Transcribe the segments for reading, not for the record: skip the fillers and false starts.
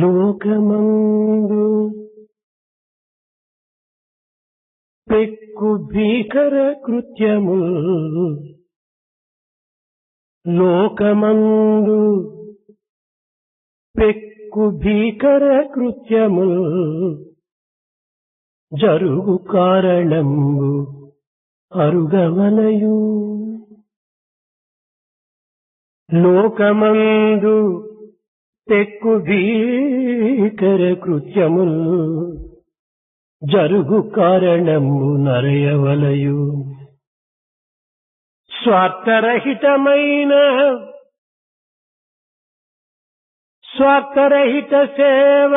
లోకమందు పెక్కు భీకర కృత్యము లోకమందు పెక్కు భీకర కృత్యము జరుగు కారణంబు అరుగవలయు లోకమందు పెక్కు భీకర కృత్యముల్ జరుగు కారణము నరయవలయు స్వార్థరహితమైన స్వార్థరహిత సేవ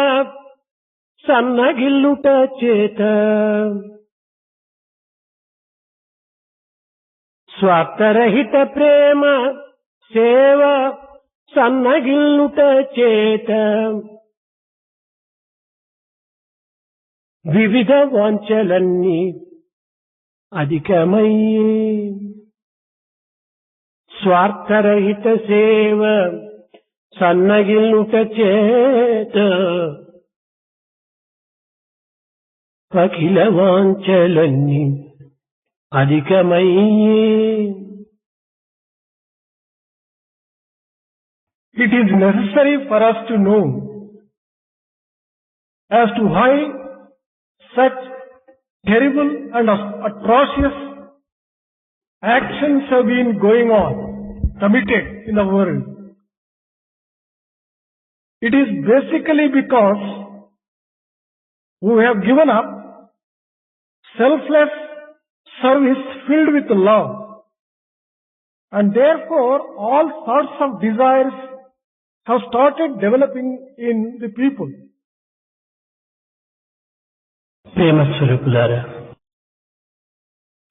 సన్నగిల్లుట చేత స్వార్థరహిత ప్రేమ సేవ సన్నగిల్లుట చేత వివిధ వాంఛలన్నీ అధికమయ్యే స్వార్థరహిత సేవ సన్నగిల్లుట చేత అఖిల వాంఛలన్నీ అధికమయ్యే. It is necessary for us to know as to why such terrible and atrocious actions have been going on, committed in the world. It is basically because we have given up selfless service filled with love, and therefore all sorts of desires have started developing in the people. ప్రేమ స్వరూపులారా,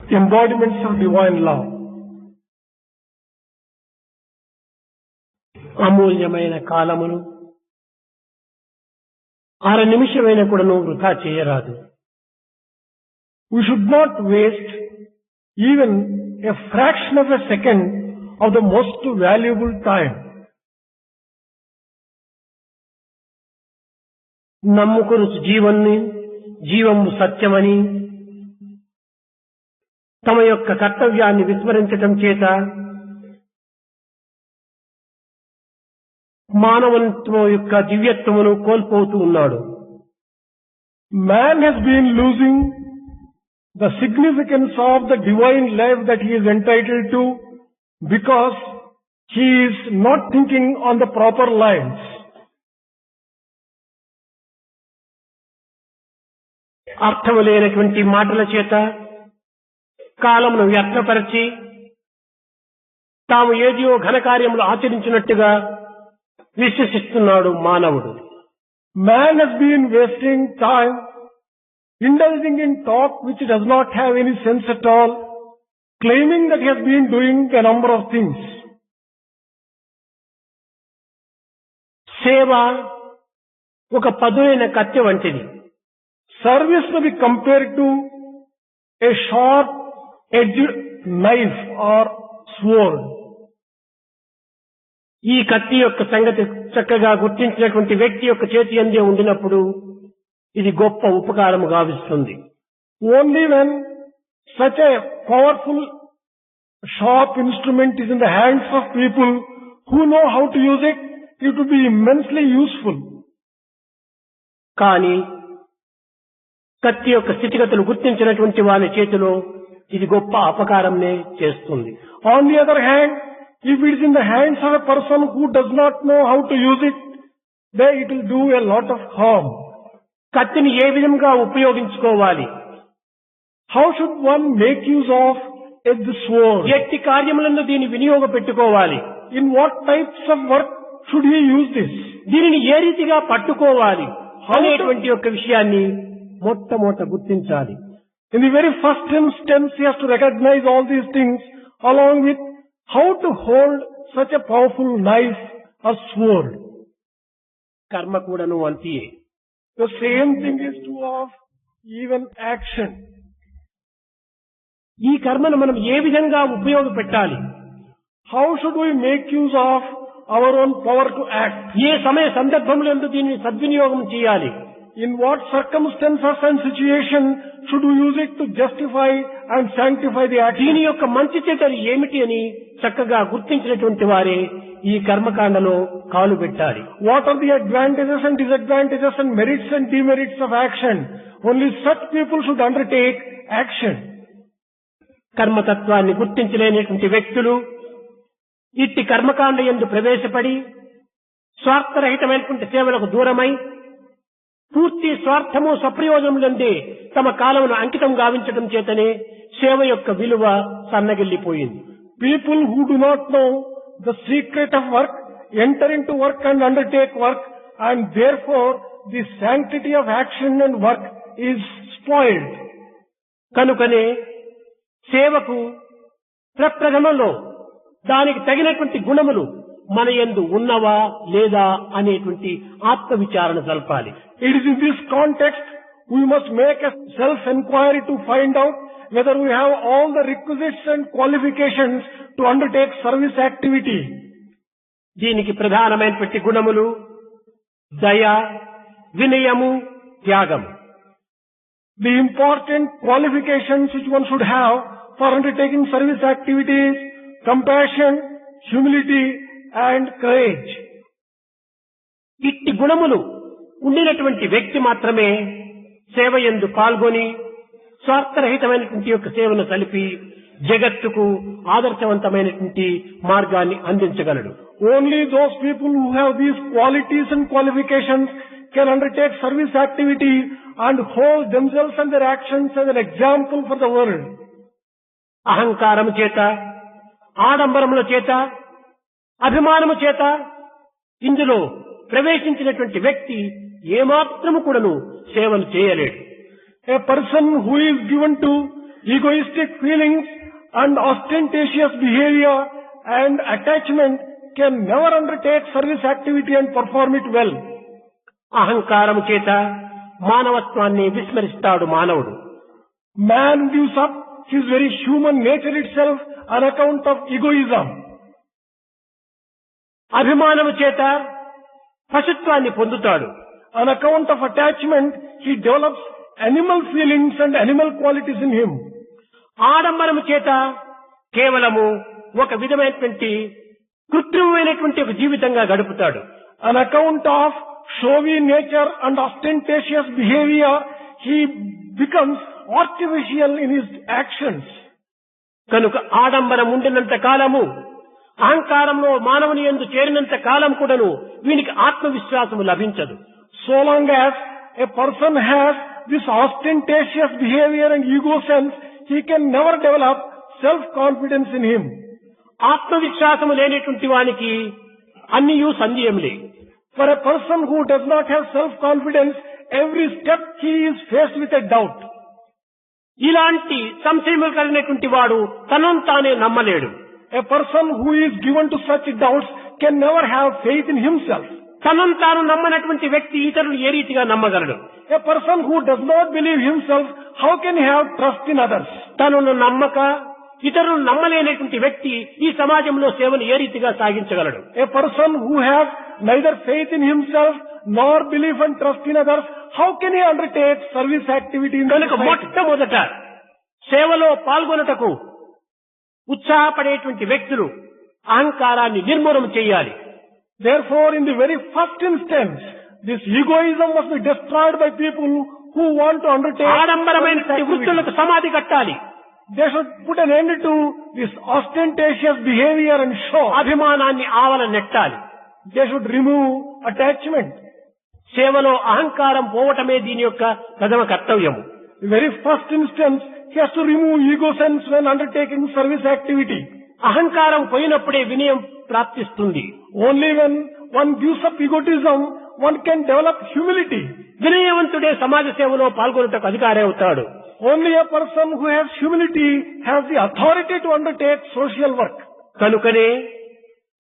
Embodiments of divine love. అమూల్యమైన కాలమును అర నిమిషమైన కూడాను వృధా చేయరాదు. We should not waste even a fraction of a second of the most valuable time. నమ్ముకుని జీవన్ని జీవము సత్యమని తమ యొక్క కర్తవ్యాన్ని విస్మరించటం చేత మానవత్వం యొక్క దివ్యత్వమును కోల్పోతూ ఉన్నాడు. Man has been losing the significance of the divine life that he is entitled to because he is not thinking on the proper lines. అర్థము లేనటువంటి మాటల చేత కాలమును వ్యర్థపరిచి తాము ఏదియో ఘనకార్యములు ఆచరించినట్టుగా విశ్వసిస్తున్నాడు మానవుడు. Man has been wasting time, indulging in talk which does not have any sense at all, claiming that he has been doing a number of things. సేవ ఒక పదునైన కత్తి వంటిది. Service may be compared to a sharp-edged knife or sword. ఈ కత్తి యొక్క సంగతి చక్కగా గుర్తించినటువంటి వ్యక్తి యొక్క చేతి అందే ఉండినప్పుడు ఇది గొప్ప ఉపకారము గావిస్తుంది. Only when such a powerful, sharp instrument is in the hands of people who know how to use it, it will be immensely useful. కానీ కత్తి యొక్క స్థితిగతులు గుర్తించినటువంటి వారి చేతిలో ఇది గొప్ప అపకారంనే చేస్తుంది. On the other hand, if it is in the hands of a person who does not know how to use it, then it will do a lot of harm. కత్తిని ఏ విధంగా ఉపయోగించుకోవాలి, How should one make use of the sword? ఎట్టి కార్యములను దీన్ని వినియోగపెట్టుకోవాలి, In what types of work should he use this? దీనిని ఏ రీతిగా పట్టుకోవాలి అనేటువంటి యొక్క విషయాన్ని మొట్టమొదట గుర్తించాలి. In the very first instance, he has to recognize all these things along with how to hold such a powerful knife or sword. కర్మ కూడాను అంతియే. The same thing is true of even action. ఈ కర్మను మనం ఏ విధంగా ఉపయోగపెట్టాలి, How should we make use of our own power to act. ఏ సమయ సందర్భములందు దీనిని సద్వినియోగం చేయాలి. In what circumstances and situation should we use it to justify and sanctify the action? దీని యొక్క మంచి చెడ్డలు ఏమిటి అని చక్కగా గుర్తించినటువంటి వారే ఈ కర్మకాండలో కాలు పెట్టాలి. What are the advantages and disadvantages and merits and demerits of action? Only such people should undertake action. కర్మతత్వాన్ని గుర్తించలేనటువంటి వ్యక్తులు ఇట్టి కర్మకాండ యందు ప్రవేశపడి స్వార్థరహితమైనటువంటి సేవలకు దూరమై పూర్తి స్వార్థము స్వప్రయోజనములందే తమ కాలమును అంకితం గావించడం చేతనే సేవ యొక్క విలువ సన్నగిల్లిపోయింది. People who do not know the secret of work enter into work and undertake work, and therefore the sanctity of action and work is spoiled. కనుకనే సేవకు ప్రప్రథమంలో దానికి తగినటువంటి గుణములు మన యందు ఉన్నవా లేదా అనేటువంటి ఆత్మవిచారణ జరపాలి. It is in this context we must make a self-inquiry to find out whether we have all the requisites and qualifications to undertake service activity. దీనికి ప్రధానమైనటువంటి గుణములు దయ, వినయము, త్యాగము. The important qualifications which one should have for undertaking service activities: compassion, humility and courage. ఇట్టి గుణములు ఉండినటువంటి వ్యక్తి మాత్రమే సేవ యందు పాల్గొని స్వార్థరహితమైనటువంటి యొక్క సేవను కలిపి జగత్తుకు ఆదర్శవంతమైనటువంటి మార్గాన్ని అందించగలడు. Only those people who have these qualities and qualifications can undertake service activity and hold themselves and their actions as an example for the world. అహంకారము చేత, ఆడంబరముల చేత, అభిమానము చేత ఇందులో ప్రవేశించినటువంటి వ్యక్తి ఏమాత్రము కూడాను సేవలు చేయలేడు. A person who is given to egoistic feelings and ostentatious behavior and attachment can never undertake service activity and perform it well. అహంకారము చేత మానవత్వాన్ని విస్మరిస్తాడు మానవుడు. Man gives up his very human nature itself on account of egoism. అభిమానము చేత పశుత్వాన్ని పొందుతాడు. On account of attachment, he develops animal feelings and animal qualities in him. ఆడంబరము చేత కేవలము ఒక విధమైనటువంటి కృత్రిమమైనటువంటి ఒక జీవితంగా గడుపుతాడు. On account of showy nature and ostentatious behavior, he becomes artificial in his actions. కనుక ఆడంబరం ఉండినంత కాలము, అహంకారంలో మానవుని యందు చేరినంత కాలం కూడాను వీనికి ఆత్మవిశ్వాసము లభించదు. So long as a person has this ostentatious behavior and ego sense, he can never develop self-confidence in him. ఆత్మవిశ్వాసము లేనటువంటి వానికి అన్నియు సందేహములే. For a person who does not have self-confidence, every step he is faced with a doubt. ఇలాంటి సంశయములు కలిగినటువంటి వాడు తనను తానే నమ్మలేడు. A person who is given to such doubts can never have faith in himself. తనను తాను నమ్మనటువంటి వ్యక్తి ఇతరులు ఏ రీతిగా నమ్మగలడు? A person who does not believe himself, how can he have trust in others? తనను నమ్మక ఇతరులు నమ్మలేనటువంటి వ్యక్తి ఈ సమాజంలో సేవను ఏ రీతిగా సాగించగలడు? A person who has neither faith in himself nor belief and trust in others, how can he undertake service activity in కనుక society? మొట్టమొదట సేవలో పాల్గొనటకు ఉత్సాహపడేటువంటి వ్యక్తులు అహంకారాన్ని నిర్మూలన చేయాలి. Therefore, in the very first instance, this egoism must be destroyed by people who want to undertake ఆడంబరమైనటువంటి service activity. వృత్తులకు సమాధి కట్టాలి. They should put an end to this ostentatious behavior and show. అభిమానాన్ని ఆవల నెట్టాలి. They should remove attachment. సేవలో అహంకారం పోవటమే దీని యొక్క ప్రథమ కర్తవ్యము. The very first instance, he has to remove ego sense when undertaking service activity. అహంకారం పోయినప్పుడే వినయం ప్రాప్తిస్తుంది. Only when one gives up egotism, one can develop humility. వినయవంతుడే సమాజ సేవలో పాల్గొనటకు అధికారి అవుతాడు. Only a person who has humility has the authority to undertake social work. కనుకనే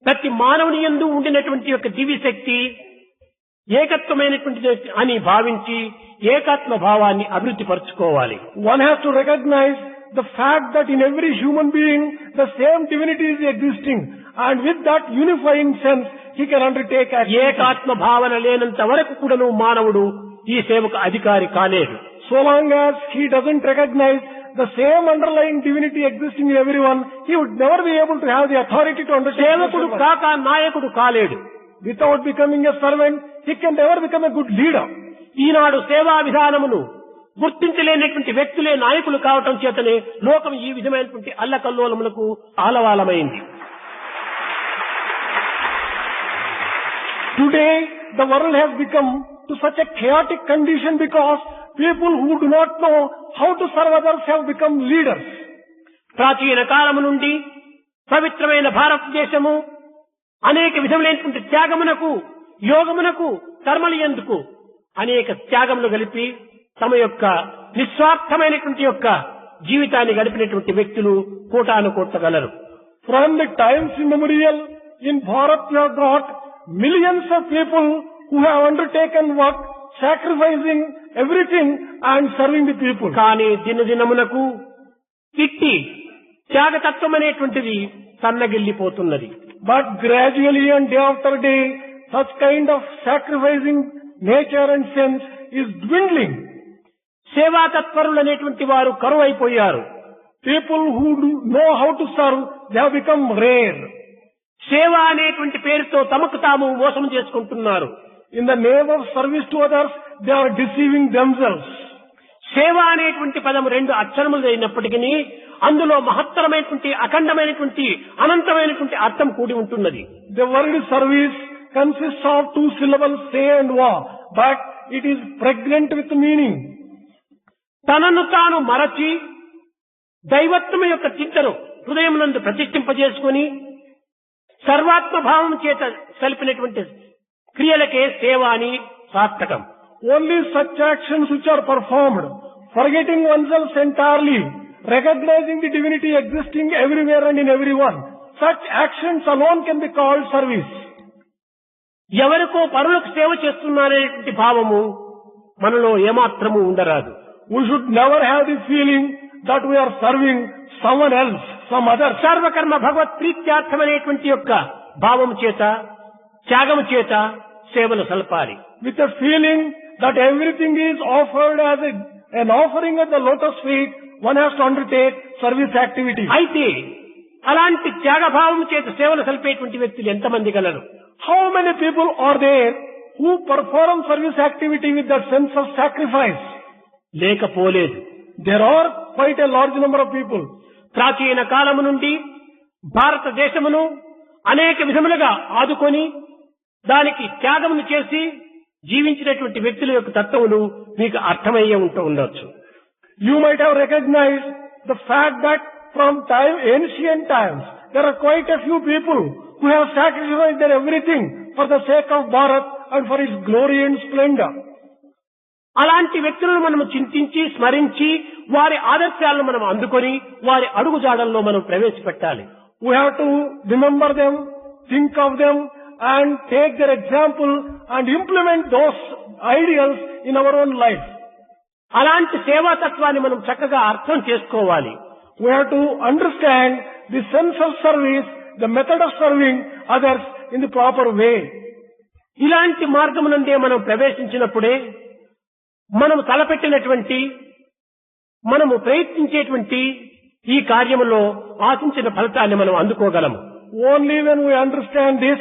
ప్రతి మానవుని యందు ఉండినటువంటి యొక్క దివ్యశక్తి ఏకత్వమైనటువంటిది అని భావించి ఏకాత్మ భావాన్ని అభివృద్ధి పరచుకోవాలి. One has to recognize the fact that in every human being the same divinity is existing, and with that unifying sense he can undertake activity. ఏకాత్మ భావన లేనంత వరకు కూడాను మానవుడు ఈ సేవకు అధికారి కాలేడు. So long as he doesn't recognize the same underlying divinity existing in everyone, he would never be able to have the authority to undertake సేవకుడు the కాక నాయకుడు కాలేడు. Without becoming a servant, he can never become a good leader. ఈనాడు సేవా విధానమును గుర్తించలేనటువంటి వ్యక్తులే నాయకులు కావటం చేతనే లోకం ఈ విధమైనటువంటి అల్లకల్లోలములకు ఆలవాలమైంది. Today, the world has become to such a chaotic condition because people who do not know how to serve others have become leaders. ప్రాచీన కాలము నుండి పవిత్రమైన భారతదేశము అనేక విధములైనటువంటి త్యాగమునకు, యోగమునకు, కర్మలయందుకు అనేక త్యాగములు గలిపి తమ యొక్క నిస్వార్థమైనటువంటి యొక్క జీవితాన్ని గడిపినటువంటి వ్యక్తులు కోటాను కోట్లగలరు. From the times immemorial, in Bharat you have got millions of people who have undertaken work, sacrificing everything and serving the people. కానీ దినదినమునకు ఇట్టి త్యాగతత్వం అనేటువంటిది సన్నగిల్లిపోతున్నది. But gradually and day after day, such kind of sacrificing nature and sense is dwindling. సేవా తత్పరులు అనేటువంటి వారు కరువైపోయారు. People who do know how to serve, they have become rare. సేవ అనేటువంటి పేరుతో తమకు తాము మోసం చేసుకుంటున్నారు. In the name of service to others, they are deceiving themselves. సేవ అనేటువంటి పదం రెండు అక్షరములు అయినప్పటికీ అందులో మహత్తరమైనటువంటి, అఖండమైనటువంటి, అనంతమైనటువంటి అర్థం కూడి ఉంటున్నది. The word service consists of two syllables, say and wa, but it is pregnant with meaning. తనను తాను మరచి దైవత్వం యొక్క చింతను హృదయమునందు ప్రతిష్ఠింపజేసుకుని సర్వాత్మ భావం చేత సలిపినటువంటి క్రియలకే సేవ అని సార్థకం. Only such actions which are performed, forgetting oneself entirely, recognizing the divinity existing everywhere and in everyone, such actions alone can be called service. ఎవరికో పరులకు సేవ చేస్తున్నారనేటువంటి భావము మనలో ఏమాత్రము ఉండరాదు. We should never have the feeling that we are serving someone else, some other. సర్వకర్మ భగవత్ ప్రీత్యార్థమనేటువంటి యొక్క భావము చేత, త్యాగము చేత సేవలు సల్పాలి. With a feeling that everything is offered as an offering at the lotus feet, one has to undertake service activity. అయితే అలాంటి త్యాగభావము చేత సేవలు సల్పేటువంటి వ్యక్తులు ఎంతమంది గలరు? How many people are there who perform service activity with that sense of sacrifice? లేకపోలేదు. There are quite a large number of people. ప్రాచీన కాలము నుండి భారతదేశమును అనేక విధములుగా ఆదుకొని దానికి త్యాగమును చేసి జీవించినటువంటి వ్యక్తుల యొక్క తత్వములు మీకు అర్థమయ్యే ఉండొచ్చు. You might have recognized the fact that from ancient times, there are quite a few people who have sacrificed their everything for the sake of Bharat and for its glory and splendor. అలాంటి వ్యక్తులను మనము చింతించి, స్మరించి, వారి ఆదర్శాలను మనం అందుకొని వారి అడుగుజాడల్లో మనం ప్రవేశపెట్టాలి. We have to remember them, think of them, and take their example and implement those ideals in our own life. అలాంటి సేవాతత్వాన్ని మనం చక్కగా అర్థం చేసుకోవాలి. We have to understand the sense of service, the method of serving others in the proper way. ఇలాంటి మార్గమునందే మనం ప్రవేశించినప్పుడే మనము తలపెట్టినటువంటి, మనము ప్రయత్నించేటువంటి ఈ కార్యములో ఆశించిన ఫలితాన్ని మనం అందుకోగలము. Only when we understand this,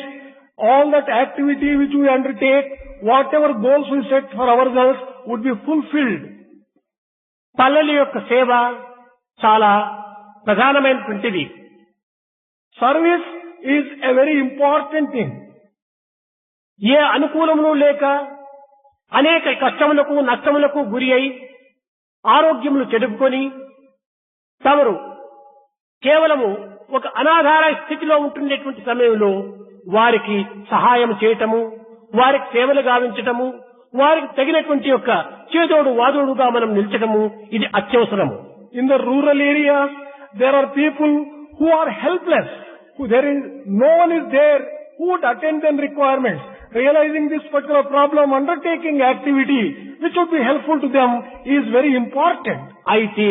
all that activity which we undertake, whatever goals we set for ourselves would be fulfilled. పల్లెల యొక్క సేవ చాలా ప్రధానమైనటువంటిది. Service is a very important thing. ఏ అనుకూలమును లేక అనేక కష్టములకు, నష్టములకు గురి అయి ఆరోగ్యములు చెడుపుకొని తమరు కేవలము ఒక అనాధార స్థితిలో ఉంటున్నటువంటి సమయంలో వారికి సహాయం చేయటము, వారికి సేవలు గావించటము, వారికి తగినటువంటి యొక్క చేదోడు వాదోడుగా మనం నిల్చటము ఇది అత్యవసరము. In the rural areas, there are people who are helpless, no one is there who would attend their requirements. Realizing this particular problem, undertaking activity which would be helpful to them is very important. అయితే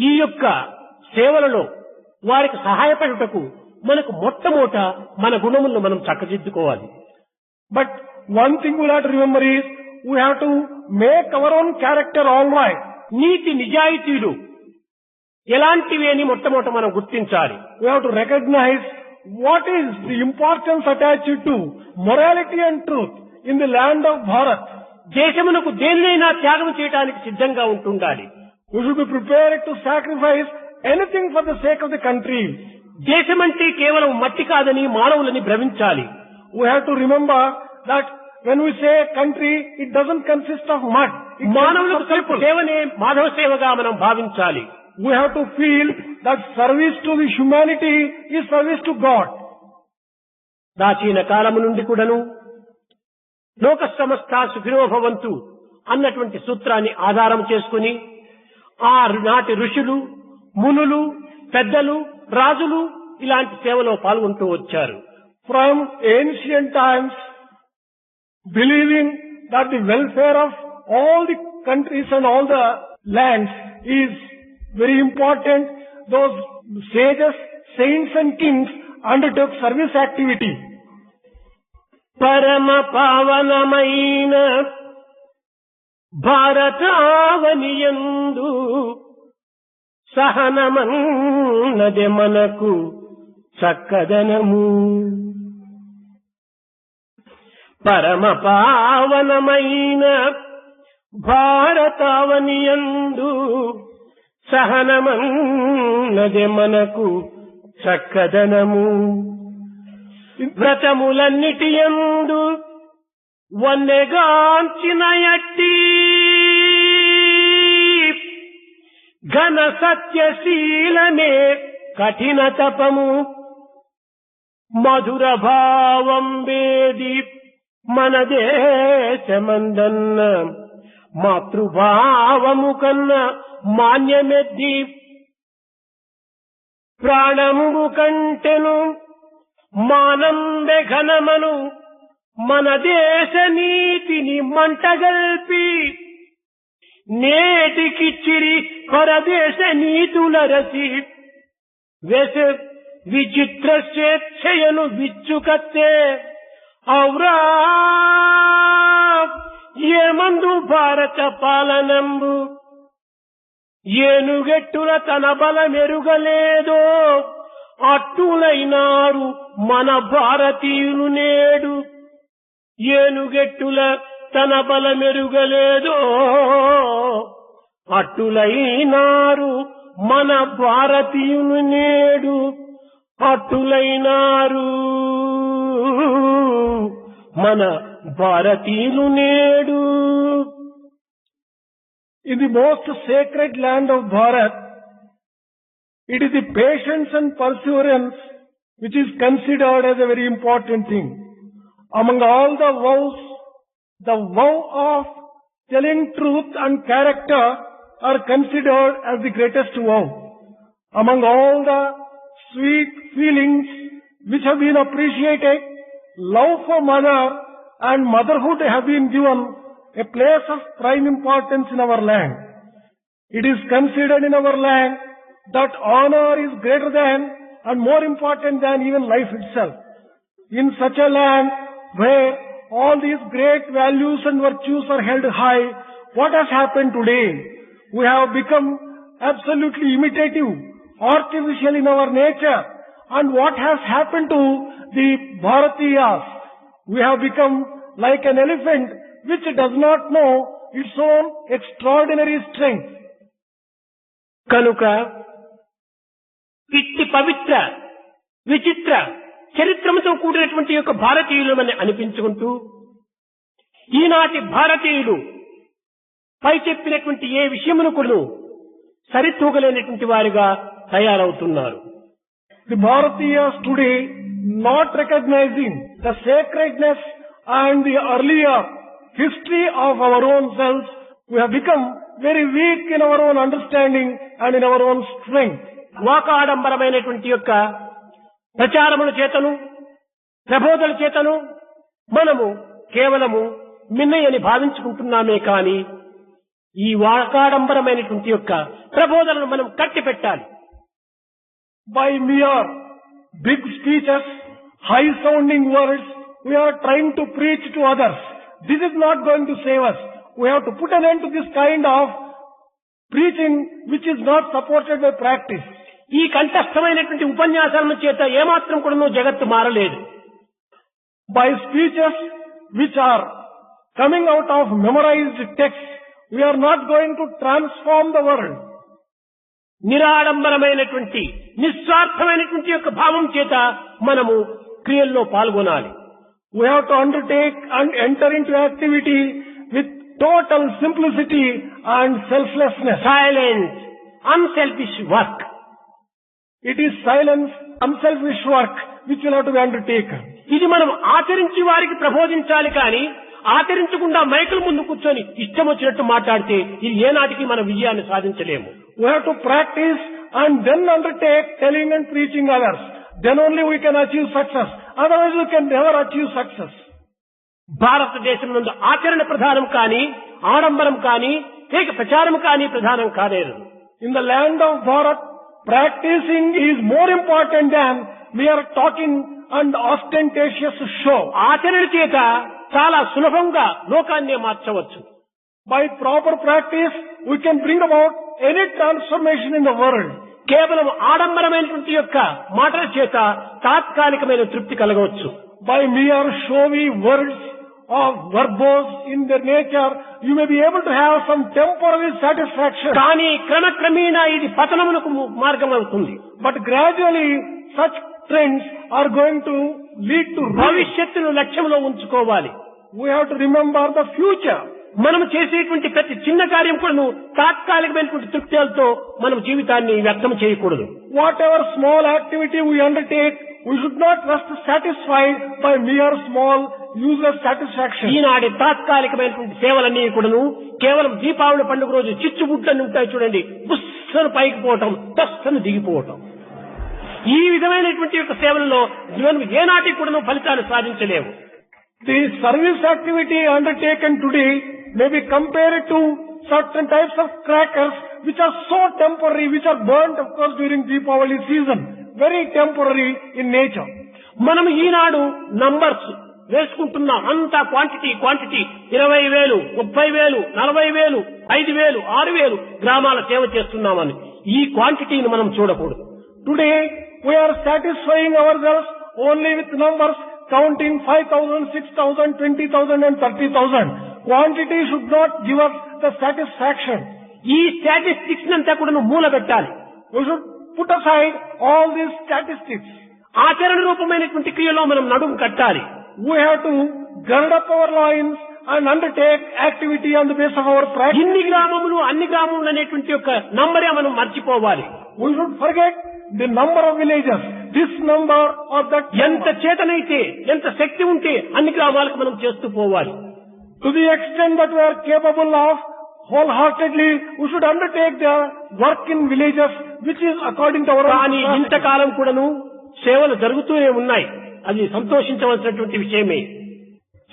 ఈ యొక్క సేవలలో వారికి సహాయపడుటకు మనకు మొట్టమొదట మన గుణములను మనం చక్కదిద్దుకోవాలి. But one thing we have to remember is we have to make our own character all right. నీతి నిజాయితీలు ఎలాంటివి అని మొట్టమొదట మనం గుర్తించాలి. We have to recognize what is the importance attached to morality and truth in the land of Bharat. దేశమునకు దేనినైనా త్యాగం చేయడానికి సిద్ధంగా ఉంటుండాలి. We should be prepared to sacrifice anything for the sake of the country. దేశమంటే కేవలం మట్టి కాదని మానవులని భ్రమించాలి. We have to remember that when we say country, it doesn't consist of mud. It మానవులకు consists of people. సేవనే మాధవ సేవగా మనం భావించాలి. We have to feel that service to the humanity is service to God. ప్రాచీన కాలము నుండి కూడాను లోక సమస్త సుఖినో భవంతు అన్నటువంటి సూత్రాన్ని ఆధారం చేసుకుని ఆ నాటి ఋషులు, మునులు, పెద్దలు, రాజులు ఇలాంటి సేవలో పాల్గొంటూ వచ్చారు. From ancient times, believing that the welfare of all the countries and all the lands is very important, those sages, saints and kings undertook service activity. పరమ పావనమైన భారతావనియందు సహనమన్నది మనకు చక్కదనము. పరమ పావనమైన భారతావనియందు సహనమన్నది మనకు చక్కదనము. వ్రతములన్నిటి యందు వన్నెగాంచిన ఎట్టి ఘన సత్యశీలమే కఠిన తపము. మధుర భావం వేది మన దేశమందన్న మాతృభావము కన్నా మాన్యమెద్ది. ప్రాణము కంటెను మానంబె ఘనమను మన దేశ నీతిని మంటగల్పి నేటికిచ్చిరి పరదేశ నీతుల రసి. వెస విచిత్ర స్వేచ్ఛయను విచ్చుకత్తే ఔరా ఏమందు భారత పాలనంబు. ఏనుగెట్టుల తన బలమెరుగలేదో అట్టులైనారు మన భారతీయులు నేడు. ఏనుగెట్టుల తన బలమెరుగలేదో అట్టులైనారు మన భారతీయులు నేడు. అట్టులైనారు మన భారతీయులు నేడు. In the most sacred land of Bharat, it is the patience and perseverance which is considered as a very important thing. Among all the vows, the vow of telling truth and character are considered as the greatest vow. Among all the sweet feelings which have been appreciated, love for mother and motherhood have been given a place of prime importance in our land. It is considered in our land that honor is greater than and more important than even life itself. In such a land where all these great values and virtues are held high, what has happened today? We have become absolutely imitative, artificial in our nature. And what has happened to the Bharatiyas? We have become like an elephant which does not know its own extraordinary strength. కనుక ఇట్టి పవిత్ర విచిత్ర చరిత్రముతో కూడినటువంటి యొక్క భారతీయులమని అనిపించుకుంటూ ఈనాటి భారతీయులు పై చెప్పినటువంటి ఏ విషయమునకును సరితూగలేనటువంటి వారిగా తయారవుతున్నారు. The Bharatiyas today not recognizing the sacredness and the earlier history of our own selves, we have become very weak in our own understanding and in our own strength. వాకాడంబరమైనటువంటి యొక్క ప్రచారముల చేతను ప్రబోధల చేతను మనము కేవలము మిన్నయని భావించుకుంటున్నామే కాని ఈ వాకాడంబరమైనటువంటి యొక్క ప్రబోధనను మనం కట్టిపెట్టాలి. By mere big speeches, high sounding words, we are trying to preach to others. This is not going to save us. We have to put an end to this kind of preaching which is not supported by practice. ఈ కంఠస్థమైనటువంటి ఉపన్యాసాల చేత ఏమాత్రం కూడా జగత్తు మారలేదు. By speeches which are coming out of memorized texts, we are not going to transform the world. నిరాడంబరమైనటువంటి నిస్వార్థమైనటువంటి యొక్క భావం చేత మనము క్రియల్లో పాల్గొనాలి. We have to undertake and enter into activity with total simplicity and selflessness. Silent, unselfish work. It is silence, unselfish work which will have to be undertaken. ఇది మనం ఆచరించి వారికి ప్రబోధించాలి కానీ ఆచరించకుండా మైకుల ముందు కూర్చొని ఇష్టం వచ్చినట్టు మాట్లాడితే ఇది ఏనాటికి మన విజయాన్ని సాధించలేము. We have to practice and then undertake telling and preaching others. Then only we can achieve success. Otherwise we can never achieve success. భారతదేశం నందు ఆచరణ ప్రధానం కానీ ఆడంబరం కానీ ఏక ప్రచారం కానీ ప్రధానం కాలేదు. In the land of Bharat, practicing is more important than mere talking and ostentatious show. ఆచరణ చేత చాలా సులభంగా లోకాన్నే మార్చవచ్చు. By proper practice, we can bring about any transformation in the world. కేవలం ఆడంబరమైనటువంటి యొక్క మాటల చేత తాత్కాలికమైన తృప్తి కలగవచ్చు. By mere showy words or verbose in their nature, you may be able to have some temporary satisfaction. కానీ క్రమక్రమేణా ఇది పతనమునకు మార్గం అవుతుంది. But gradually, such trends are going to lead to ruin. భవిష్యత్తును లక్ష్యంలో ఉంచుకోవాలి. We have to remember the future. మనం చేసేటువంటి ప్రతి చిన్న కార్యం కూడా తాత్కాలికమైనటువంటి తృప్తులతో మనం జీవితాన్ని వ్యర్థం చేయకూడదు. Whatever small activity we undertake, we should not rest satisfied by mere small useless satisfaction. ఈనాటి తాత్కాలికమైనటువంటి సేవలన్నీ కూడాను కేవలం దీపావళి పండుగ రోజు చిచ్చుబుడ్లని ఉంటాయి చూడండి, బుస్సను పైకి పోవటం, తస్సను దిగిపోవటం. ఈ విధమైనటువంటి యొక్క సేవలలో మనం ఏనాటికి కూడా ఫలితాలు సాధించలేము. The service activity undertaken today may be compared to certain types of crackers which are so temporary, which are burnt of course during Deepavali season, very temporary in nature. మనం ఈనాడు నంబర్స్ వేసుకుంటున్నాం, అంతా క్వాంటిటీ 20,000, 30,000, 40,000, 5,000, 6,000 గ్రామాల సేవ చేస్తున్నామని ఈ క్వాంటిటీని మనం చూడకూడదు. Today we are satisfying ourselves only with numbers, counting 5,000, 6,000, 20,000 and 30,000. Quantity should not give us the satisfaction. ఈ స్టాటిస్టిక్స్ అంతా కూడా మూల పెట్టాలి. We should put aside all these statistics. ఆచరణ రూపమైనటువంటి క్రియలో మనం నడుము కట్టాలి. We have to gird up our loins and undertake activity on the basis of our practice. ఇన్ని గ్రామములు అన్ని గ్రామములు అనేటువంటి యొక్క నంబరే మనం మర్చిపోవాలి. We should forget the number of villages, this number or that. ఎంత చేతనైతే, ఎంత శక్తి ఉంటే అన్ని గ్రామాలకు మనం చేస్తూ పోవాలి. To the extent that we are capable of, wholeheartedly, we should undertake the work in villages which is according to our own కానీ capacity. ఇంతకాలం కూడాను సేవలు జరుగుతూనే ఉన్నాయి. అది సంతోషించవలసినటువంటి విషయమే.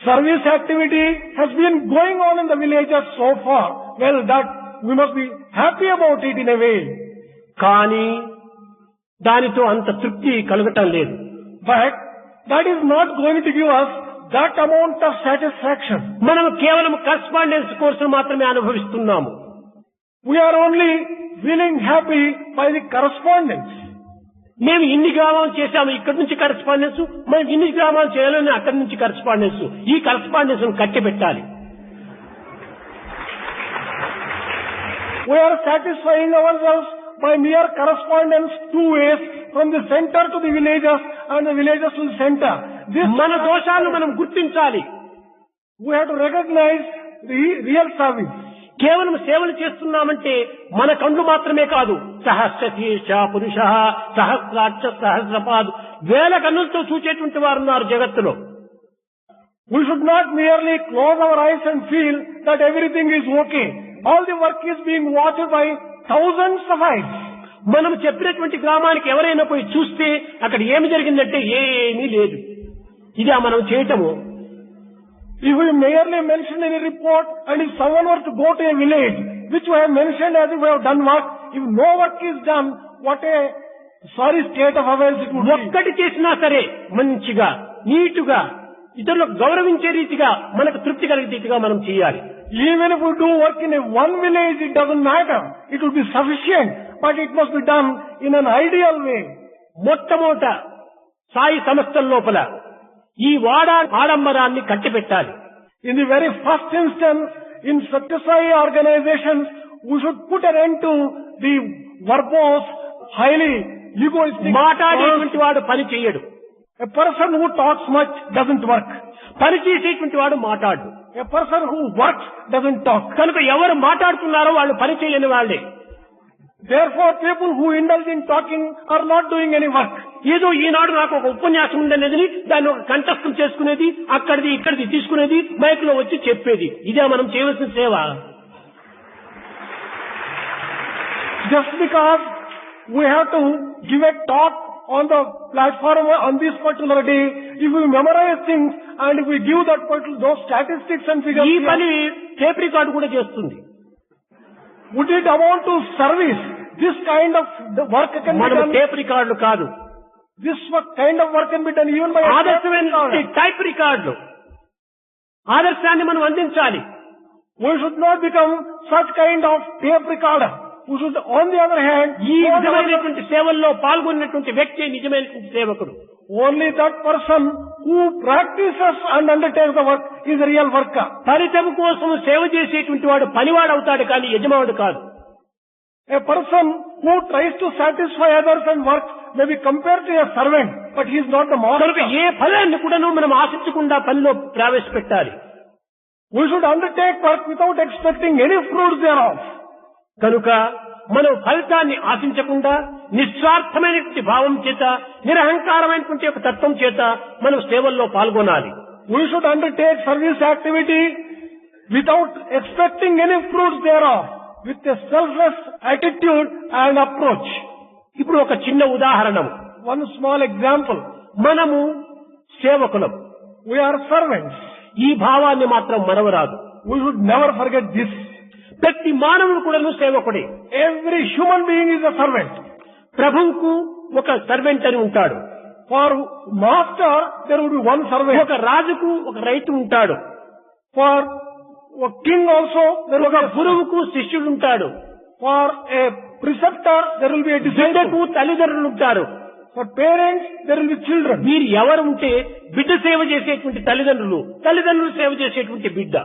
Service activity has been going on in the villages so far. Well, that we must be happy about it in a way. కానీ దానితో అంత తృప్తి కలగటం లేదు. But that is not going to give us that amount of satisfaction. మనం కేవలం correspondence కోర్సును మాత్రమే అనుభవిస్తున్నాము. We are only feeling happy by the correspondence. మేము ఇన్ని గ్రామాలు చేశాము, ఇక్కడి నుంచి కరస్పాండెన్స్, మనం ఇన్ని గ్రామాలు చేయాలని అక్కడి నుంచి కరస్పాండెన్స్. ఈ correspondence కట్టిపెట్టాలి. We are satisfying ourselves by mere correspondence two ways, from the center to the villages and the villages to the center. మన దోషాలను మనం గుర్తించాలి. We have to recognize the real service. కేవలం సేవలు చేస్తున్నామంటే మన కళ్ళు మాత్రమే కాదు, సహస్రశీర్ష పురుష, సహస్రాక్ష, సహస్రపాద్, వేల కన్నులతో చూచేటువంటి వారు ఉన్నారు జగత్తులో. We should not merely close our eyes and feel that everything is okay. All the work is being watched by thousands of eyes. మనం చెప్పినటువంటి గ్రామానికి ఎవరైనా పోయి చూస్తే అక్కడ ఏమి జరిగిందంటే ఏమీ లేదు. ఇదే మనం చేయటము. If we merely mention any report and if someone were to go to a village which we have mentioned as if we have done work. If no work is done, what a sorry state of affairs it would be. ఒక్కటి చేసినా సరే మంచిగా నీటుగా ఇతరులకు గౌరవించే రీతిగా మనకు తృప్తి కలిగే రీతిగా మనం చేయాలి. Even if we do work in one village, it doesn't matter. It would be sufficient, but it must be done in an ideal way. మొట్టమొదట సాయి సంస్థల లోపల ఈ ఆడంబరాన్ని కట్టిపెట్టాలి. In the very first instance, in Satyasai organizations, we should put an end to the verbose, highly egoistic. మాట్లాడేటువంటి వాడు పని చేయడు. A person who talks much doesn't work. పని చేసేటువంటి వాడు మాట్లాడు. A person who works doesn't talk. కనుక ఎవరు మాట్లాడుతున్నారో వాళ్ళు పని చేయని వాళ్ళే. Therefore, people who indulge in talking are not doing any work. ఏదో ఈనాడు నాకు ఒక ఉపన్యాసం ఉందనేది దాన్ని ఒక కంఠస్థం చేసుకునేది, అక్కడిది ఇక్కడిది తీసుకునేది, మైక్ లో వచ్చి చెప్పేది, ఇదే మనం చేయవలసిన సేవ. Just because we have to give a talk on the platform on this particular day, if we memorize things and if we give that particular those statistics and figures, ఈ పని టేప్ రికార్డు కూడా చేస్తుంది. would it amount to service? This kind of the work can be మనం done. Tape రికార్డులు కాదు, This kind of work can be done even by a ఆదర్శమైన type రికార్డులు. ఆదర్శాన్ని మనం అందించాలి. We should not become such kind of tape recorder. We should, on the other hand, ఈ విధమైనటువంటి సేవల్లో పాల్గొన్నటువంటి వ్యక్తి నిజమైనటువంటి సేవకుడు. only that person who practices and undertakes the work is a real worker. ఫలితం కోసం సేవ చేసేటువంటి వాడు పనివాడు అవుతాడు కానీ యజమానుడు కాదు. A person who tries to satisfy others and work may be compared to a servant, but he is not the కనుక master. ఏ ఫలాన్ని కూడాను మనం ఆశించకుండా పనిలో ప్రవేశపెట్టాలి. We should undertake work without expecting any fruits thereof. కనుక మనం ఫలితాన్ని ఆశించకుండా నిస్వార్థమైనటువంటి భావం చేత, నిరహంకారమైనటువంటి ఒక తత్వం చేత మనం సేవల్లో పాల్గొనాలి. We should undertake service activity without expecting any fruits thereof, with a selfless attitude and approach. ఇప్పుడు ఒక చిన్న ఉదాహరణ. One small example. మనము సేవకులం. We are servants. ఈ భావాన్ని మాత్రం మనవరాదు. We should never forget this. ప్రతి మానవుడు కూడాను సేవకుడే. Every human being is a servant. ప్రభువుకు ఒక సర్వెంట్ అని ఉంటాడు. For master, there would be one servant. ఒక రాజుకు ఒక రైతు ఉంటాడు. For a king also, there will ఒక be a గురువుకు శిష్యుడు ఉంటాడు. For a preceptor, there will be a బిడ్డకు disciple. తల్లిదండ్రులు ఉంటారు. For parents, there will be children. వీరు ఎవరు ఉంటే బిడ్డ సేవ చేసేటువంటి తల్లిదండ్రులు, తల్లిదండ్రులు సేవ చేసేటువంటి బిడ్డ.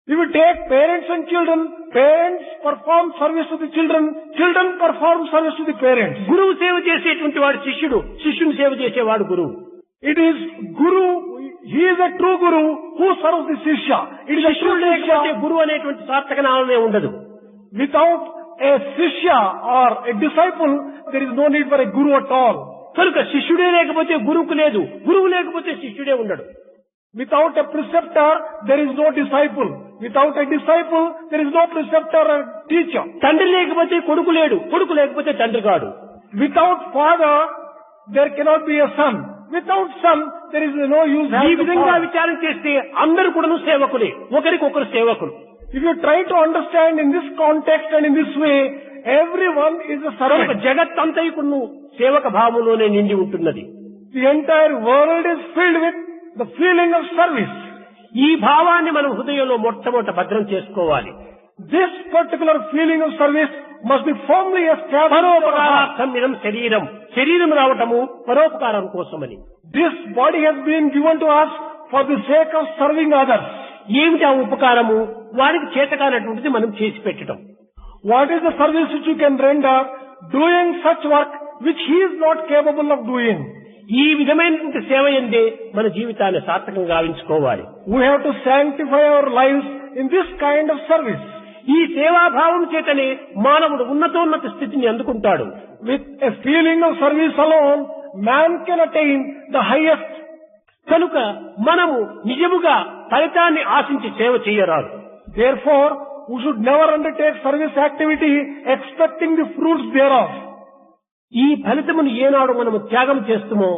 If you take parents and children, parents perform service to the children, children perform service to the parents. గురువు సేవ చేసేటువంటి వాడు శిష్యుడు, శిష్యుని సేవ చేసేవాడు గురువు. It is Guru, he is a true Guru who serves the Shishya. It is a శిష్యుడు true లేకపోతే Shishya. గురువు అనేటువంటి సార్థక నామమే ఉండదు. Without a Shishya or a disciple, there is no need for a Guru at all. కనుక శిష్యుడే లేకపోతే గురువుకు లేదు, గురువు లేకపోతే శిష్యుడే ఉండడు. Without a preceptor, there is no disciple. Without a disciple, there is no preceptor or teacher. తండ్రి లేకపోతే కొడుకు లేడు, కొడుకు లేకపోతే తండ్రి కాడు. Without father, there cannot be a son. Without son, there is no use ఈ having a విధంగా father. విచారం చేస్తే అందరూ కూడాను సేవకులే, ఒకరికొకరు సేవకులు. If you try to understand in this context and in this way, everyone is a కనుక servant. జగత్తంతయుకును సేవక భావంలోనే నిండి ఉంటున్నది. The entire world is filled with the feeling of service. ఈ భావాన్ని మనం హృదయంలో మొట్టమొదట భద్రం చేసుకోవాలి. This particular feeling of service must be firmly established. in our heart. పరోపకారార్థం ఇదం శరీరం, శరీరం రావటము పరోపకారం కోసమని. This body has been given to us for the sake of serving others. ఏమిటి ఆ ఉపకారము? వారికి చేతకానటువంటిది మనం చేసి పెట్టడం. What is the service which you can render? Doing such work which he is not capable of doing. ఈ విధమైనటువంటి సేవ ఎందే మన జీవితాన్ని సార్థకంగా గావించుకోవాలి. We have to sanctify our lives in this kind of service. ఈ సేవాభావం చేతనే మానవుడు ఉన్నతోన్నత స్థితిని అందుకుంటాడు. With a feeling of service alone, man can attain the highest. కనుక మనము నిజముగా ఫలితాన్ని ఆశించి సేవ చేయరాదు. Therefore, we should never undertake service activity expecting the fruits thereof. ఈ ఫలితమును ఏనాడు మనము త్యాగం చేస్తామో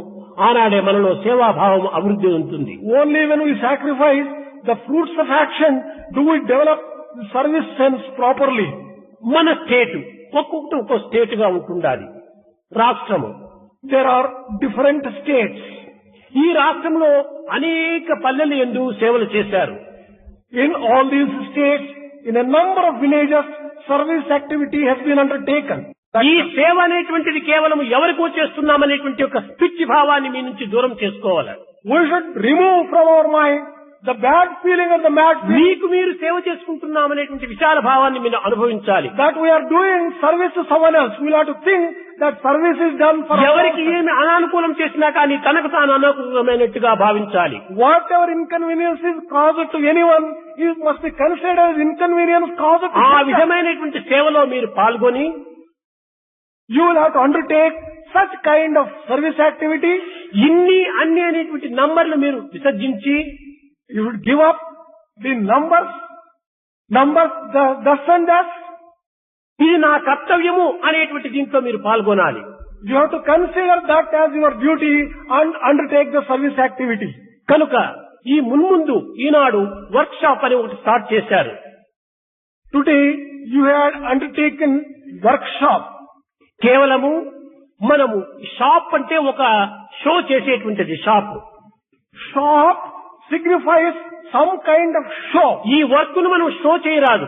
ఆనాడే మనలో సేవాభావం అభివృద్ధి ఉంటుంది. Only when we sacrifice the fruits of action do we develop service sense properly. మన స్టేట్ ఒక్కొక్కటి ఒక్కో స్టేట్ గా ఉంటుండాలి. రాష్ట్రము, There are different states. ఈ రాష్ట్రంలో అనేక పల్లెలు యందు సేవలు చేశారు. In all these states, in a number of villages, service activity has been undertaken. ఈ సేవ అనేటువంటిది కేవలం ఎవరికో చేస్తున్నామనేటువంటి ఒక పిచ్చి భావాన్ని మీ నుంచి దూరం చేసుకోవాలి. We should remove from our mind the bad feeling and the mad feeling మీకు మీరు సేవ చేసుకుంటున్నామనేటువంటి విశాల భావాన్ని మీరు అనుభవించాలి. that we are doing service to someone else. We will have to think that service is done for ఎవరికి ourselves. ఏమి అనానుకూలం చేసినా కానీ తనకు తాను అనుకూలమైనట్టుగా భావించాలి. Whatever inconvenience is caused to anyone, it must be considered as inconvenience caused to ఆ someone. విధమైనటువంటి సేవలో మీరు పాల్గొని You will have to undertake such kind of service activity. ఇన్ని అన్ని అనేటువంటి నంబర్లు మీరు విసర్జించి You would give up the numbers, the thus and thus. ఇది నా కర్తవ్యము అనేటువంటి దీంట్లో మీరు పాల్గొనాలి. You have to consider that as your duty and undertake the service activity. కనుక ఈ మున్ముందు ఈనాడు వర్క్ షాప్ అని ఒకటి స్టార్ట్ చేశారు. Today you had undertaken workshop. కేవలము మనము షాప్ అంటే ఒక షో చేసేటువంటిది shop. Shop signifies some kind of show. ఈ వర్క్ ను మనం షో చేయరాదు.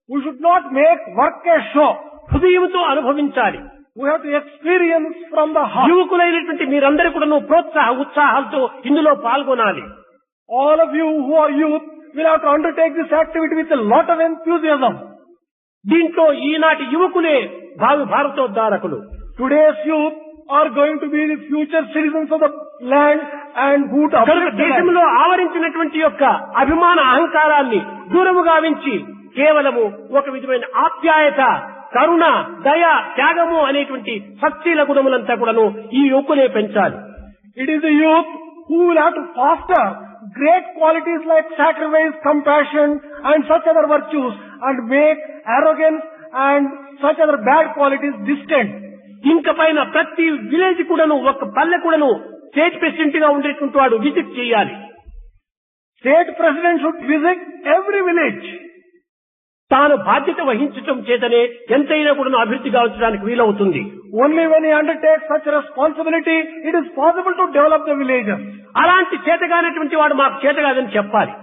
We should not make work a show. హృదయంతో అనుభవించాలి. We have to experience from the heart. యువకులైనటువంటి మీరందరూ కూడా ఉత్సాహాలతో ఇందులో పాల్గొనాలి. All of you who are youth will have to undertake this activity with a lot of enthusiasm. దీంట్లో ఈనాటి యువకులే భావి భారతోద్ధారకులు. Today's youth are going to be the future citizens of the land and who to కనుక uplift the land. దేశంలో ఆవరించినటువంటి యొక్క అభిమాన అహంకారాన్ని దూరముగా వించి కేవలము ఒక విధమైన ఆప్యాయత, కరుణ, దయ, త్యాగము అనేటువంటి సత్శీల గుణములంతా కూడాను ఈ యువకులే పెంచాలి. It is the youth who will have to foster great qualities like sacrifice, compassion and such other virtues and make arrogance and such other bad qualities distant. ఇంక పైన ప్రతి విలేజ్ కూడాను ఒక పల్లె కూడాను స్టేట్ ప్రెసిడెంట్ గా ఉండేటువంటి వాడు విజిట్ చేయాలి. State president should visit every village. తాను బాధ్యత వహించటం చేతనే ఎంతైనా కూడా అభివృద్ధి గావించడానికి వీలవుతుంది. Only when he undertakes such responsibility, it is possible to develop the villages. అలాంటి చేతగానటువంటి వాడు మాకు చేత కాదని చెప్పాలి.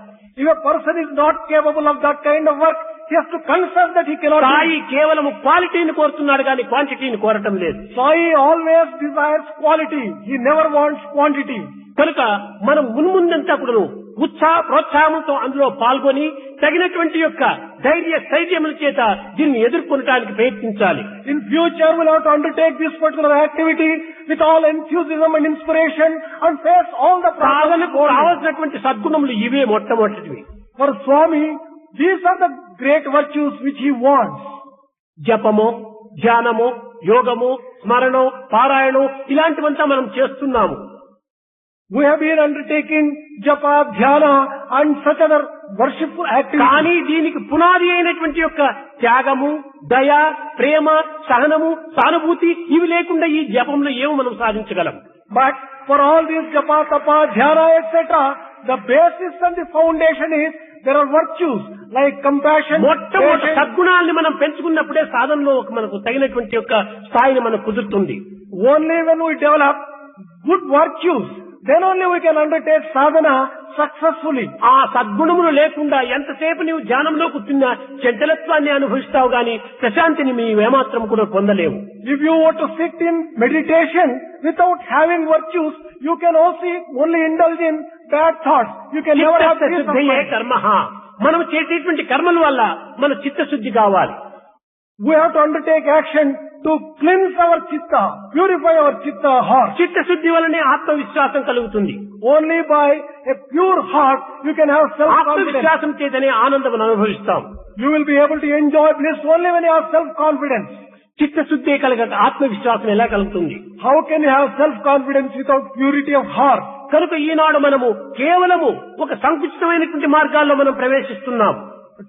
If a person is not capable of that kind of work, he has to confess that he cannot do Sai it. కేవలం క్వాలిటీని కోరుతున్నాడు కానీ క్వాంటిటీని కోరటం లేదు. Sai always desires quality. He never wants quantity. కనుక మనం మున్ముందంతా కూడా ప్రోత్సాహంతో అందులో పాల్గొని తగినటువంటి యొక్క ధైర్య స్థైర్యముల చేత దీన్ని ఎదుర్కొనడానికి ప్రయత్నించాలి. In future, we'll have to undertake this particular activity with all enthusiasm and inspiration and face all the సాధనకు problems. కావలసినటువంటి సద్గుణములు ఇవే మొట్టమొదటివి. For Swami, these are the great virtues which he wants. జపము, ధ్యానము, యోగము, స్మరణం, పారాయణం ఇలాంటివంతా మనం చేస్తున్నాము. We have been undertaking japa, dhyana and such other worshipful activities. కానీ దీనికి పునాది అయినటువంటి యొక్క త్యాగము, దయ, ప్రేమ, సహనము, సానుభూతి ఇవి లేకుండా ఈ జపంలో ఏమో మనం సాధించగలం. But for all these japa, tapa, dhyana, etc., the basis and the foundation is there are virtues like compassion, మొట్టమొదటి patience. సద్గుణాలను మనం పెంచుకున్నప్పుడే సాధనలో మనకు తగినటువంటి యొక్క స్థాయిని మనకు కుదురుతుంది. Only when we develop good virtues, then only we can undertake sadhana successfully. ఆ సద్గుణములు లేకుండా ఎంతసేపు నీవు ధ్యానంలో కూర్చున్నా చంచలత్వాన్ని అనుభవిస్తావు గాని ప్రశాంతిని ఏమాత్రం కూడా పొందలేవు. If you were to sit in meditation without having virtues, you can only indulge in bad thoughts. You can never have peace of చిత్తశుద్ధియే mind. కర్మ. మనం చేసేటువంటి కర్మల వల్ల మన చిత్తశుద్ధి కావాలి. We have to undertake action to cleanse our chitta, purify our chitta heart. చిత్తశుద్ధి వల్లనే ఆత్మవిశ్వాసం కలుగుతుంది. Only by a pure heart you can have self-confidence. ఆత్మవిశ్వాసం చేతనే ఆనందం అనుభవిస్తాం. You will be able to enjoy bliss only when you have self-confidence. చిత్తశుద్ధి కలగక ఆత్మవిశ్వాసం ఎలా కలుగుతుంది? How can you have self-confidence without purity of heart? కనుక ఈనాడు మనము కేవలము ఒక సంకుచితమైనటువంటి మార్గాల్లో మనం ప్రవేశిస్తున్నాం.